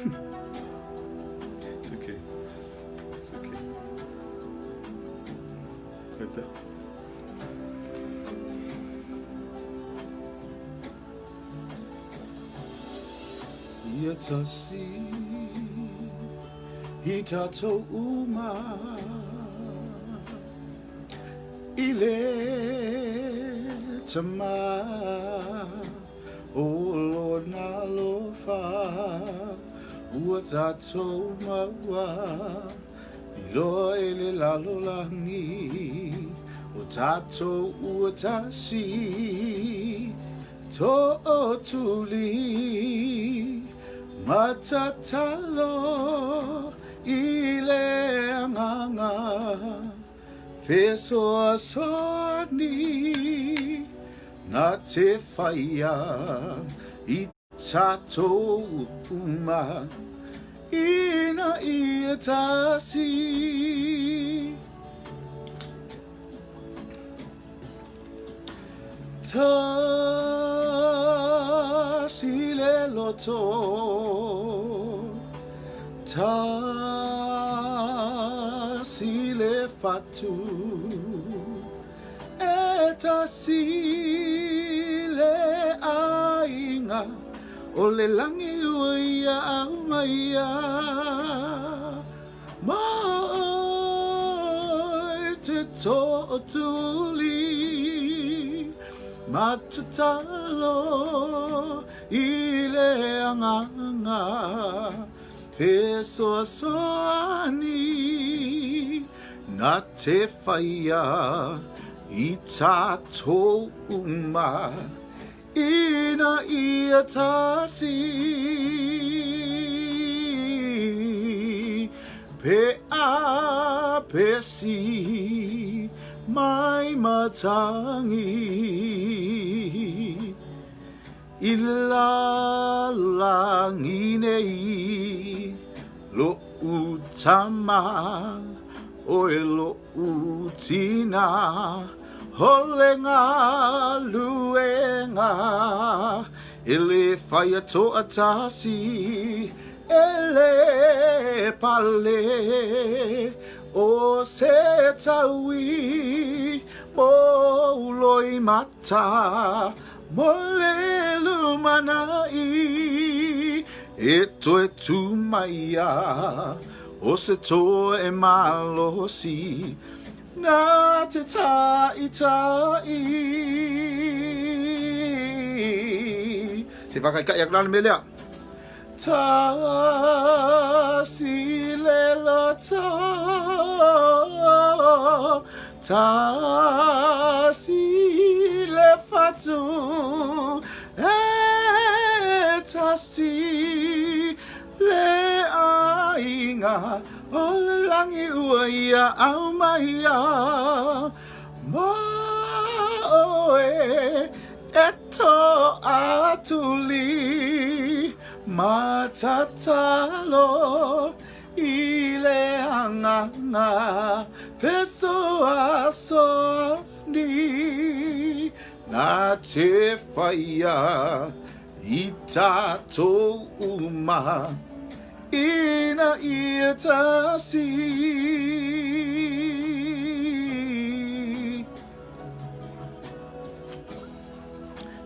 It's okay. It's okay. Right there. Yatasi hitato uma ile tama o Lord na lofa uatato mawa ilo ele lalolangi o tato uatasi to otuli matatalo ile anganga feso asoni na te whaia i tato uma ina ia tasi tasi le loto tasi le fatu tasi le ainga o le langi uia au maia mai te tōtuli matatalo i le anganga te soasoani na te whaia i tātou uma ina ia tasi pe a pesi mai matangi ila langi nei lo utama oe lo utina hole ngā luenga ele whaia tō atasi ele pale o se taui mo uloi mata mo le lumanai e toe tu maia o se tō e malosi na te tai se whakaikai ak lana me lea tasi le loto tasi le fatu tasi le ainga o le langi ua ia au maia mo oe e to atuli matatalo i le anganga peso asoni na te whaia i tātou uma ina ia tasi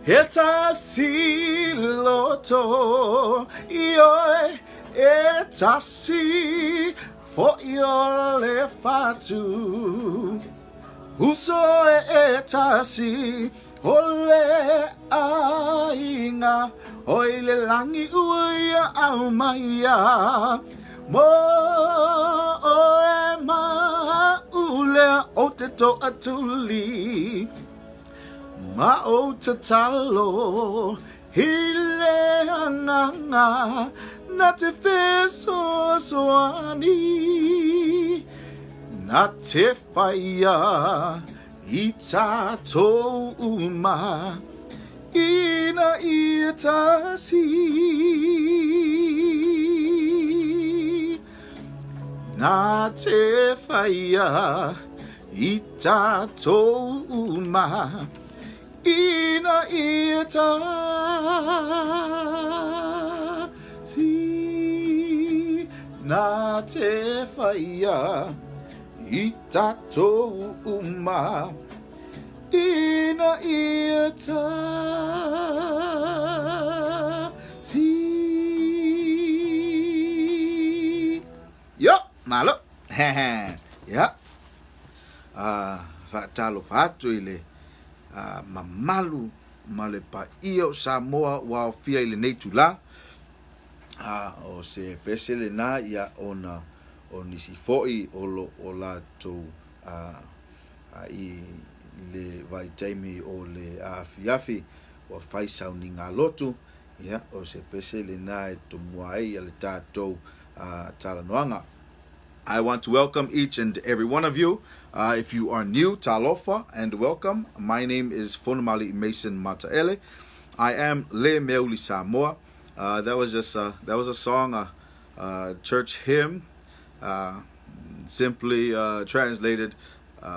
he tasi loto i oe e tasi fo i o le fatu uso e tasi o le ainga o le langi uia au maia mo o e maulea o te to atuli ma o te talo hi le anganga na te wheso soani na te whaia i tātou uma ina ia tasi na te whaia i tātou uma ina ia tasi nā te whaia I tātou uma Ina ia tā si Yo, malo Ya Whaatalo whaatu I le mamalu ma le Paia Samoa wa fia I le nei tula o se pesele na ia ona o nisi foi o latou I le vai taimi o le afiafi o fai sauni ngā lotu ia o se pesele na e tomua ai le tātou talanoanga. I want to welcome each and every one of you. If you are new, talofa and welcome. My name is Fonamali Mason Mataele. I am Le Mea-Uli Samoa. That was a song, church hymn, simply translated,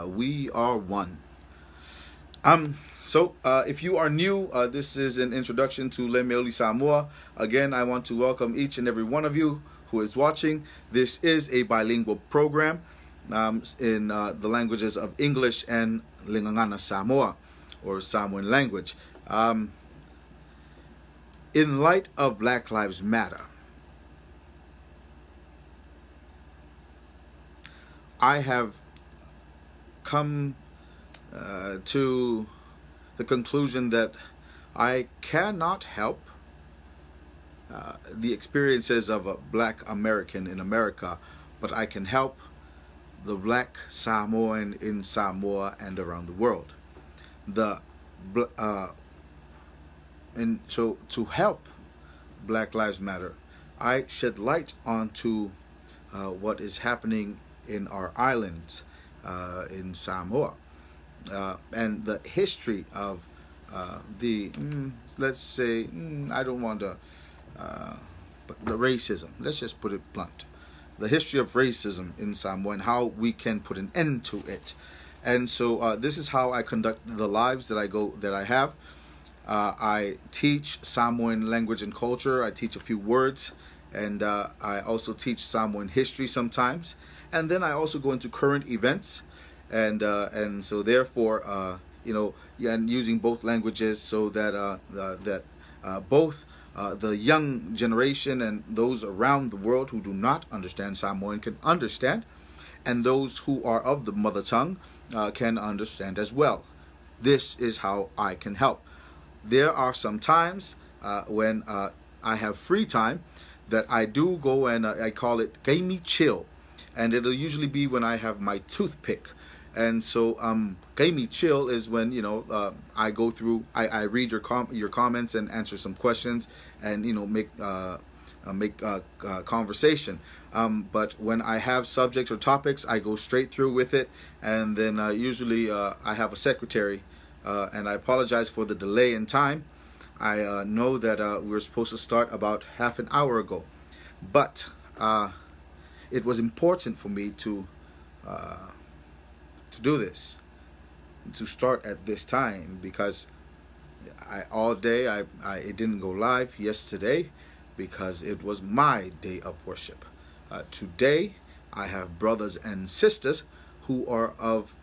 "We are one." So if you are new, this is an introduction to Le Mea-Uli Samoa. Again, I want to welcome each and every one of you who is watching. This is a bilingual program in the languages of English and Lingangana Samoa, or Samoan language. In light of Black Lives Matter, I have come to the conclusion that I cannot help the experiences of a Black American in America, but I can help the Black Samoan in Samoa and around the world. And so to help Black Lives Matter, I shed light onto what is happening in our islands in Samoa and the history of let's say, I don't want to, but the racism, let's just put it blunt. The history of racism in Samoa and how we can put an end to it. And so this is how I conduct the lives that I have. I teach Samoan language and culture. I teach a few words, and I also teach Samoan history sometimes. And then I also go into current events, and so therefore, and using both languages so that both the young generation and those around the world who do not understand Samoan can understand, and those who are of the mother tongue can understand as well. This is how I can help. There are some times when I have free time that I do go and I call it gamey chill, and it'll usually be when I have my toothpick. And so gamey chill is when I go through, I read your comments and answer some questions and make conversation. But when I have subjects or topics, I go straight through with it, and then usually I have a secretary. And I apologize for the delay in time. I know that we were supposed to start about half an hour ago, but it was important for me to do this, to start at this time, because all day it didn't go live yesterday because it was my day of worship. Today I have brothers and sisters who are of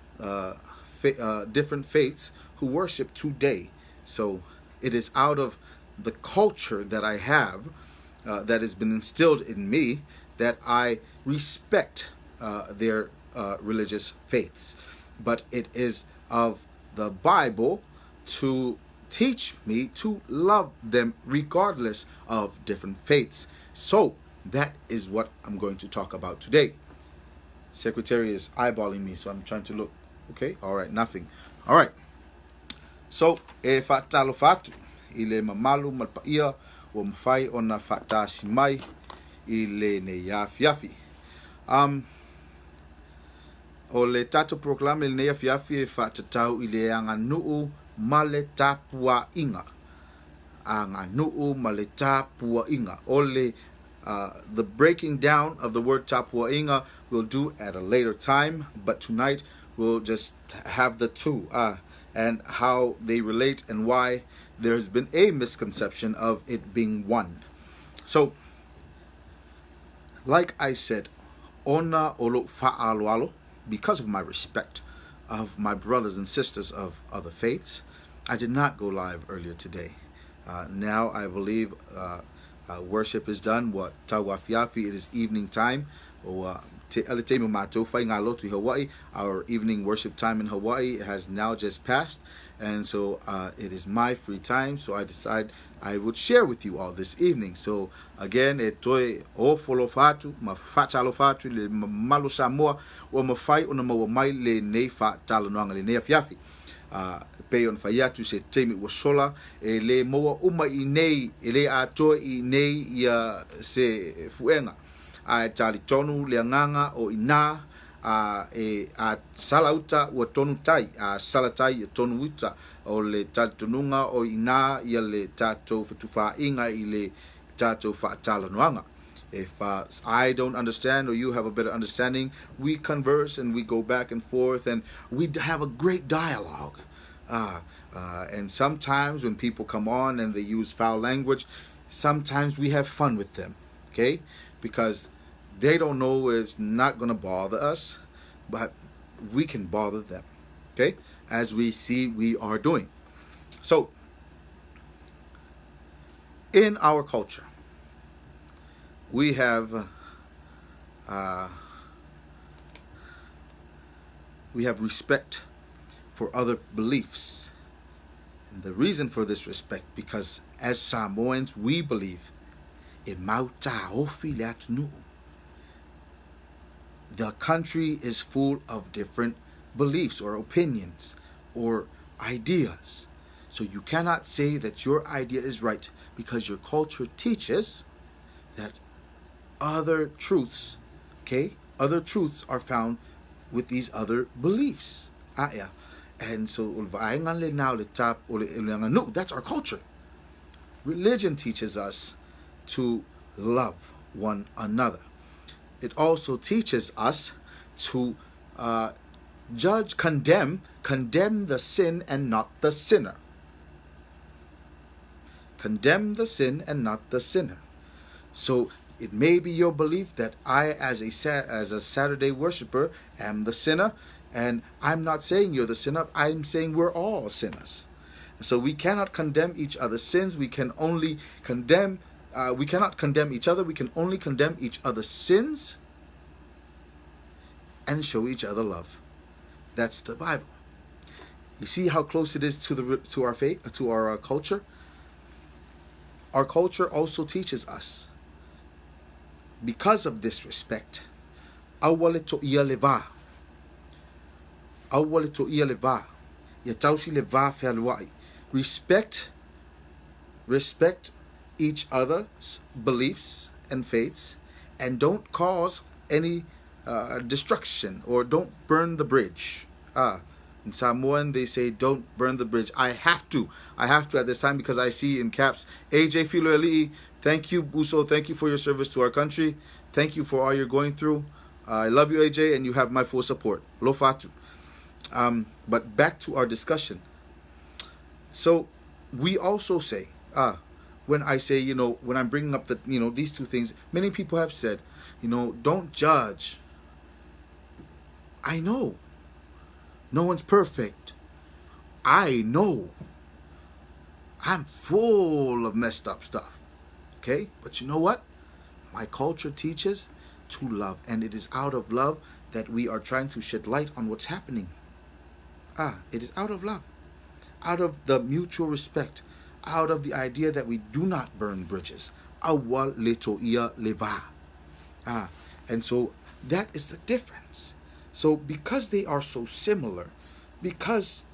different faiths who worship today. So it is out of the culture that I have that has been instilled in me that I respect their religious faiths. But it is of the Bible to teach me to love them regardless of different faiths. So that is what I'm going to talk about today. Secretary is eyeballing me, so I'm trying to look. Okay, all right, nothing. All right. So, whaatalo whaatu I le mamalu ma le Paia o mawhai o na whaatasi mai I le ne yafiafi. O le tato proklame le ne yafiafi e whaatatau I le Āganu'u ma le Tāpua'iga. Āganu'u ma le Tāpua'iga. O le the breaking down of the word Tāpua'iga we'll do at a later time, but tonight we'll just have the two and how they relate and why there's been a misconception of it being one. So Like I said, ona olo fa'aloalo, because of my respect of my brothers and sisters of other faiths, I did not go live earlier today. Now I believe worship is done. What tawafiafi, it is evening time. Our evening worship time in Hawaii has now just passed, and so it is my free time. So I decide I would share with you all this evening. So again, etoe o folofatu mafatalofatu le Mea-Uli Samoa o mafai ona mawamai le nei fa talanoanga le nei afiafi. Pe on faiatu se temi wasola e le moa uma I nei e le atoe I nei ia se fuenga a tali tonu le nganga o ina e a salauta o tonu tai a salatai tonu uta o le tatununga o ina ia le tato fatufa inga I le tato fa talanoanga. If I don't understand or you have a better understanding, we converse and we go back and forth and we have a great dialogue. And sometimes when people come on and they use foul language, sometimes we have fun with them, okay? Because they don't know it's not going to bother us, but we can bother them, okay? As we see we are doing. So, in our culture, we have respect for other beliefs. And the reason for this respect, because as Samoans, we believe in Mea-Uli Samoa. The country is full of different beliefs or opinions or ideas. So you cannot say that your idea is right because your culture teaches that other truths, okay, other truths are found with these other beliefs. Yeah. And so that's our culture. Religion teaches us to love one another. It also teaches us to judge, condemn the sin and not the sinner. Condemn the sin and not the sinner. So it may be your belief that I, as a Saturday worshiper, am the sinner, and I'm not saying you're the sinner. I'm saying we're all sinners. So we cannot condemn each other's sins. We can only condemn. We cannot condemn each other. We can only condemn each other's sins and show each other love. That's the Bible. You see how close it is to our faith, to our culture. Our culture also teaches us, because of this respect, awale to ia leva, yatausi leva fealuai. Respect each other's beliefs and faiths, and don't cause any destruction, or don't burn the bridge. In Samoan, they say, don't burn the bridge. I have to at this time, because I see in caps, AJ Filoeli'i, thank you, Buso, thank you for your service to our country. Thank you for all you're going through. I love you, AJ, and you have my full support. Lofatu. But back to our discussion. So we also say, when I say, when I'm bringing up these two things, many people have said, don't judge. I know. No one's perfect. I know. I'm full of messed up stuff. Okay? But you know what? My culture teaches to love. And it is out of love that we are trying to shed light on what's happening. It is out of love. Out of the mutual respect. Out of the idea that we do not burn bridges. Awa letoia leva. And so that is the difference. So because they are so similar, because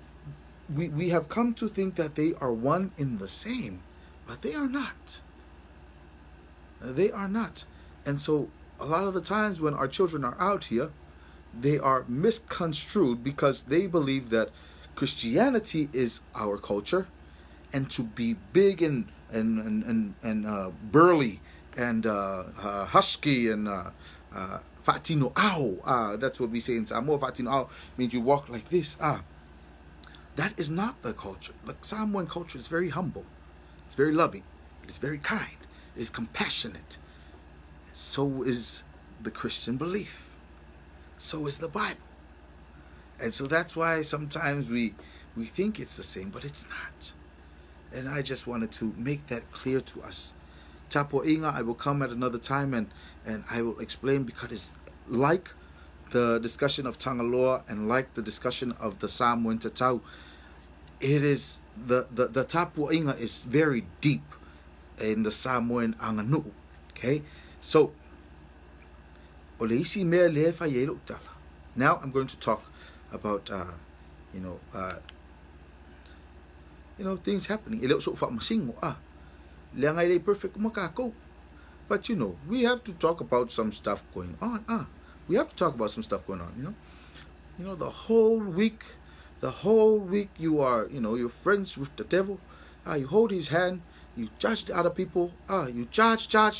we have come to think that they are one in the same, but they are not. They are not. And so a lot of the times when our children are out here, they are misconstrued because they believe that Christianity is our culture, and to be big and burly and husky and Fatino au. That's what we say in Samoa. Fatino au means you walk like this. That is not the culture. The Samoan culture is very humble. It's very loving. It is very kind. It is compassionate. so is the Christian belief. So is the Bible. And so that's why sometimes we think it's the same, but it's not. And I just wanted to make that clear to us. Tāpua'iga, I will come at another time and I will explain, because it's like the discussion of Tangaloa and like the discussion of the Samoan Tatau. It is the Tāpua'iga is very deep in the Samoan Āganu'u. Okay, so now I'm going to talk about things happening. But we have to talk about some stuff going on. We have to talk about some stuff going on. The whole week you are, you're friends with the devil. You hold his hand. You judge the other people. You judge. You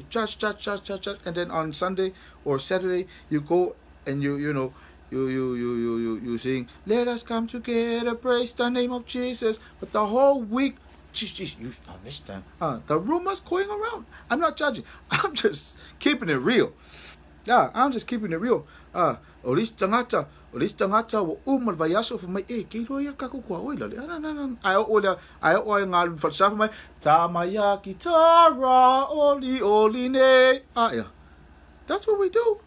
judge, and then on Sunday or Saturday you go and you sing, "Let us come together, praise the name of Jesus." But the whole week, you understand? The rumors going around. I'm not judging. I'm just keeping it real. Yeah, I'm just keeping it real. Olis tangata wo umal vayaso for my kilo yer kakukwa oila. I ngal falsafa mai tamaya kitara oli ne. Yeah. That's what we do.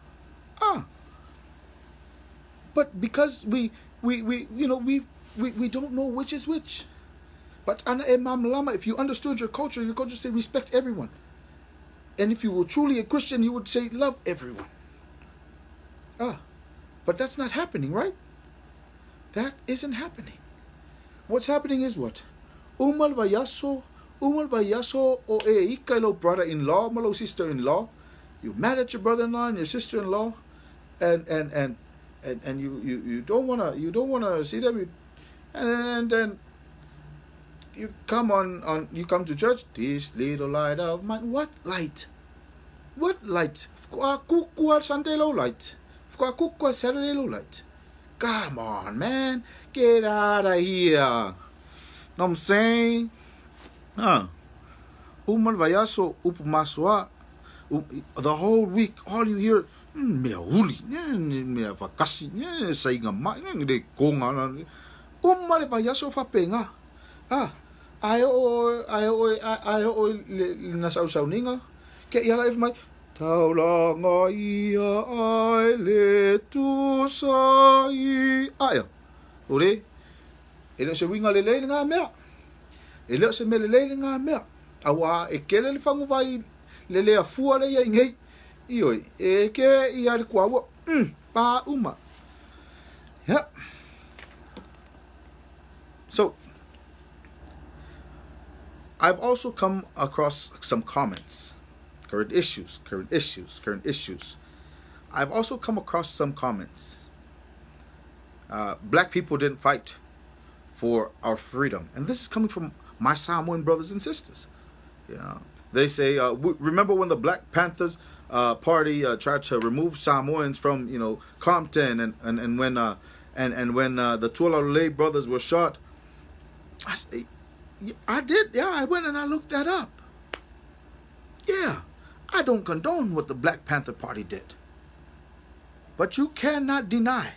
But because we don't know which is which. But if you understood your culture, you could just say respect everyone. And if you were truly a Christian, you would say love everyone. But that's not happening, right? That isn't happening. What's happening is what? Umal vayaso o ikailo brother-in-law, malo sister-in-law. You're mad at your brother-in-law and your sister-in-law, and you don't wanna see them, and then you come you come to church. This little light of mine. What light? What light? Sunday low light. Saturday low light. Come on, man. Get out of here. Know what I'm saying? Umal vayaso upumaswa. The whole week, all you hear, Mea-Uli, mea vakasi, sainga mai, de konga. Umal vayaso fapenga. Ayo nasau ninga. Ke ia live mai. Taulanga ia ai le tu sai. Ore. Ele se winga le nga mea. Ele se mele le nga mea. Awa e kele le fangu vai le afua le ia ngei. Ioi e ke ia le kwa pa uma. Yeah. So I've also come across some comments. Current issues. I've also come across some comments. Black people didn't fight for our freedom. And this is coming from my Samoan brothers and sisters. They say, remember when the Black Panthers party tried to remove Samoans from, Compton, and when the Tualalule brothers were shot? I did. Yeah, I went and I looked that up. Yeah. I don't condone what the Black Panther Party did. But you cannot deny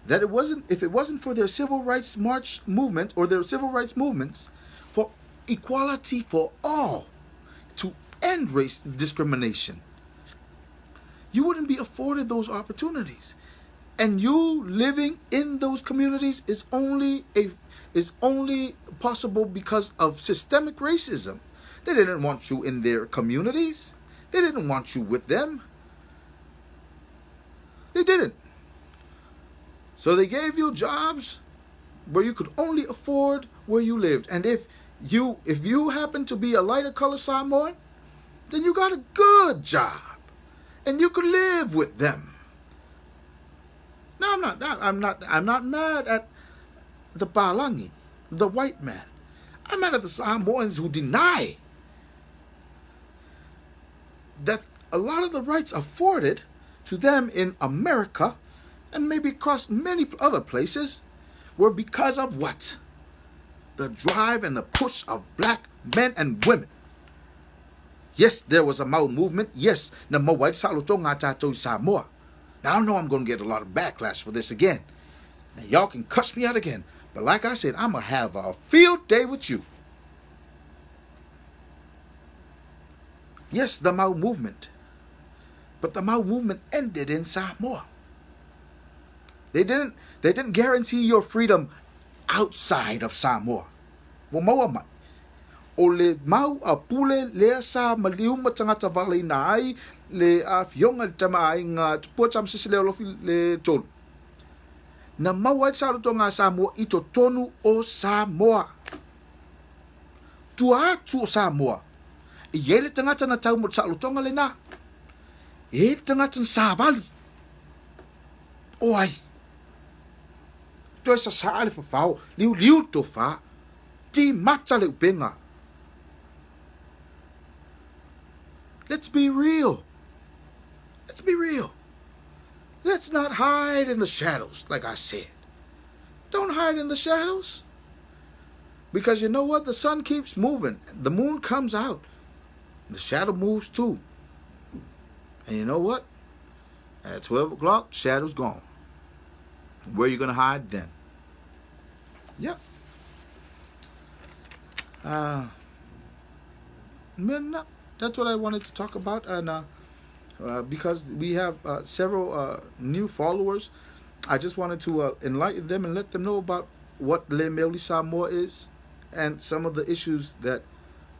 that if it wasn't for their civil rights march movement or their civil rights movements for equality for all, to end race discrimination, you wouldn't be afforded those opportunities. And you living in those communities is only possible because of systemic racism. They didn't want you in their communities. They didn't want you with them. They didn't. So they gave you jobs where you could only afford where you lived. And if you happen to be a lighter color Samoan, then you got a good job. And you could live with them. No, I'm not mad at the Palangi, the white man. I'm mad at the Samoans who deny that a lot of the rights afforded to them in America and maybe across many other places were because of what? The drive and the push of black men and women. Yes, there was a Mau movement. Yes, na mawai sa luto ngā tātou Samoa. Now I know I'm going to get a lot of backlash for this again. And y'all can cuss me out again. But like I said, I'm going to have a field day with you. Yes, the Mau movement. But the Mau movement ended in Samoa. They didn't guarantee your freedom outside of Samoa. Wamawa. O le mau a pule lea sa maliuma tangata vale na ai le a fionga tama ai ngā tupua tam sisi le olofi le tonu. Na mau ai sa roto ngā Samoa i to tonu o Samoa. Tua atu o Samoa. I ele tangata na tau mo sa rotonga le na. E tangata na sa vali. O ai. Toi sa sa ale fafao, liu to fa. Ti mata le upenga. Let's be real. Let's be real. Let's not hide in the shadows, like I said. Don't hide in the shadows. Because you know what? The sun keeps moving. The moon comes out. The shadow moves too. And you know what? At 12 o'clock, shadow's gone. Where are you going to hide then? Yep. That's what I wanted to talk about, and because we have several new followers, I just wanted to enlighten them and let them know about what Mea-Uli Samoa is and some of the issues that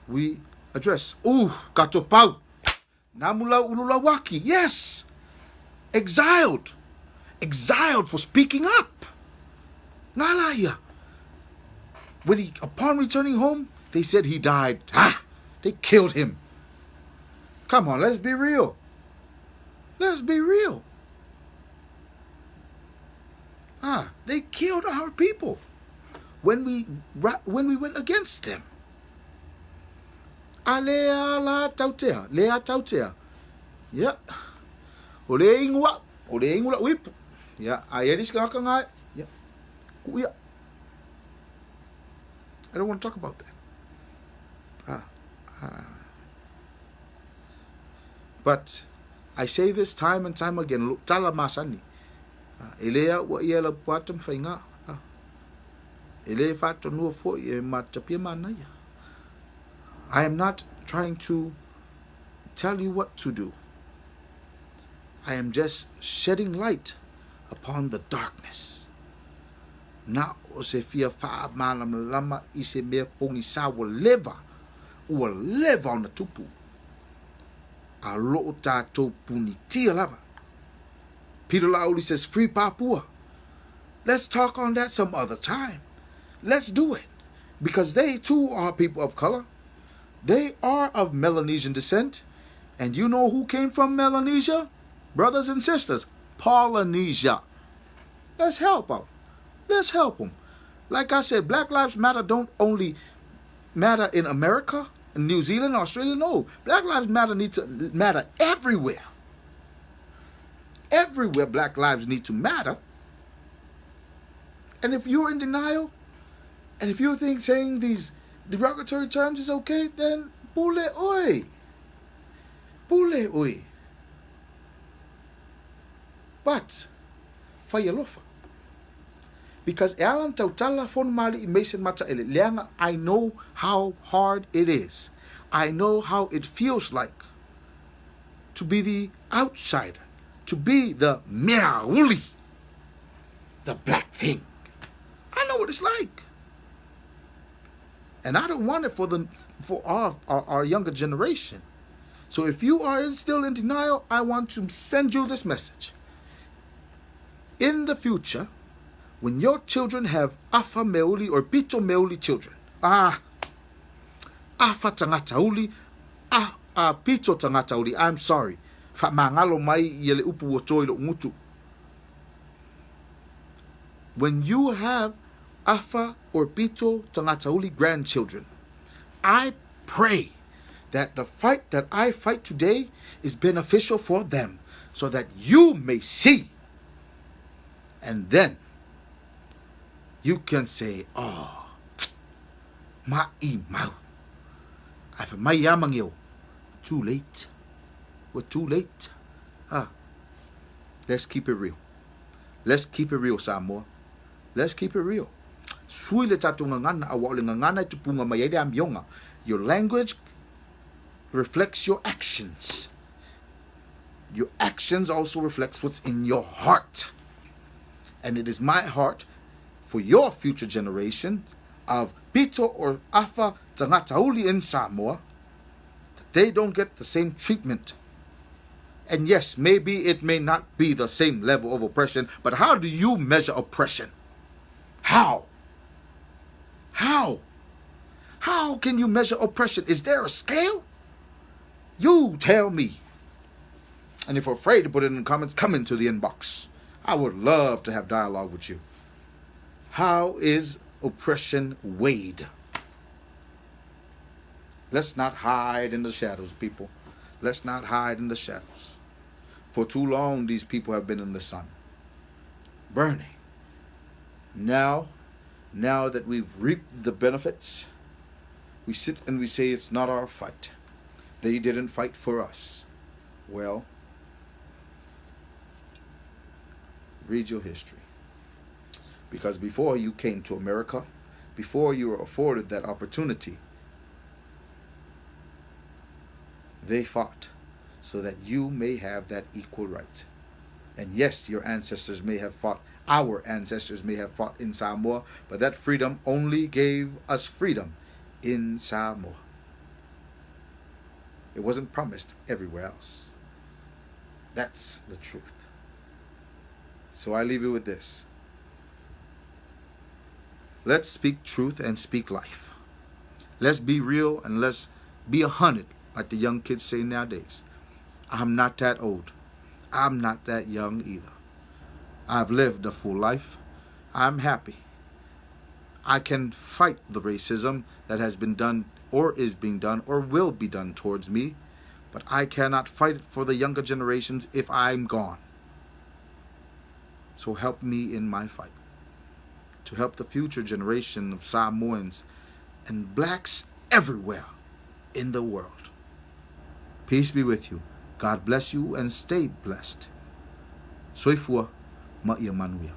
we address. Katopau, Namula Ululawaki, yes, exiled for speaking up. Ngalaya. When upon returning home, they said he died. They killed him. Come on, let's be real. Let's be real. They killed our people when we went against them. Alea la tautea, lea tautea. Yeah. Ole ingua whip. Yeah, ayeris kakanga. Yeah. Kuya. I don't want to talk about that. But I say this time and time again. Tala masani. Elea wa ia la puatam whainga. Elea whato nua fo i matapia manaya. I am not trying to tell you what to do. I am just shedding light upon the darkness. Na o se fia wha malam lama I se mea pongi sa will live on the tupu. A lo'o tātou puni tia lava. Peter Lauli says, free Papua. Let's talk on that some other time. Let's do it. Because they too are people of color. They are of Melanesian descent. And you know who came from Melanesia? Brothers and sisters, Polynesia. Let's help out. Let's help them. Like I said, Black Lives Matter don't only matter in America, in New Zealand, Australia. No, Black Lives Matter need to matter everywhere. Everywhere Black lives need to matter. And if you're in denial, and if you think saying these derogatory terms is okay, then pule oi. Pule oi. But, whaialofa. Because Alan Tautala Fon Mali Mason Mata Ele Leanga, I know how hard it is. I know how it feels like to be the outsider, to be the Mea-Uli, the black thing. I know what it's like. And I don't want it for our younger generation. So if you are still in denial, I want to send you this message. In the future, when your children have Afa Mea-Uli or Pito Mea-Uli children, Afa Tangata Uli, Pito Tangata Uli, I'm sorry. Fa mangalo mai yele upu wotoi lo ngutu. When you have Afa or Pito Tangata Uli grandchildren, I pray that the fight that I fight today is beneficial for them, so that you may see. And you can say, ma'i mau. Ai fa mai amang yo. too late. We're too late. Let's keep it real. Let's keep it real, Samoa. Let's keep it real. Your language reflects your actions. Your actions also reflects what's in your heart. And it is my heart for your future generation of Pito or Afa Tangatauli in Samoa that they don't get the same treatment. And yes, maybe it may not be the same level of oppression, but how do you measure oppression? How? How? How can you measure oppression? Is there a scale? You tell me. And if you're afraid to put it in the comments, come into the inbox. I would love to have dialogue with you. How is oppression weighed? Let's not hide in the shadows, people. Let's not hide in the shadows. For too long, these people have been in the sun, burning. Now that we've reaped the benefits, we sit and we say it's not our fight. They didn't fight for us. Well, read your history. Because before you came to America, before you were afforded that opportunity, they fought so that you may have that equal right. And yes, your ancestors may have fought, our ancestors may have fought in Samoa, but that freedom only gave us freedom in Samoa. It wasn't promised everywhere else. That's the truth. So I leave you with this. Let's speak truth and speak life. Let's be real and let's be 100, like the young kids say nowadays. I'm not that old. I'm not that young either. I've lived a full life. I'm happy. I can fight the racism that has been done or is being done or will be done towards me, but I cannot fight it for the younger generations if I'm gone. So help me in my fight to help the future generation of Samoans and blacks everywhere in the world. Peace be with you. God bless you and stay blessed. Soifua Mea-Uli.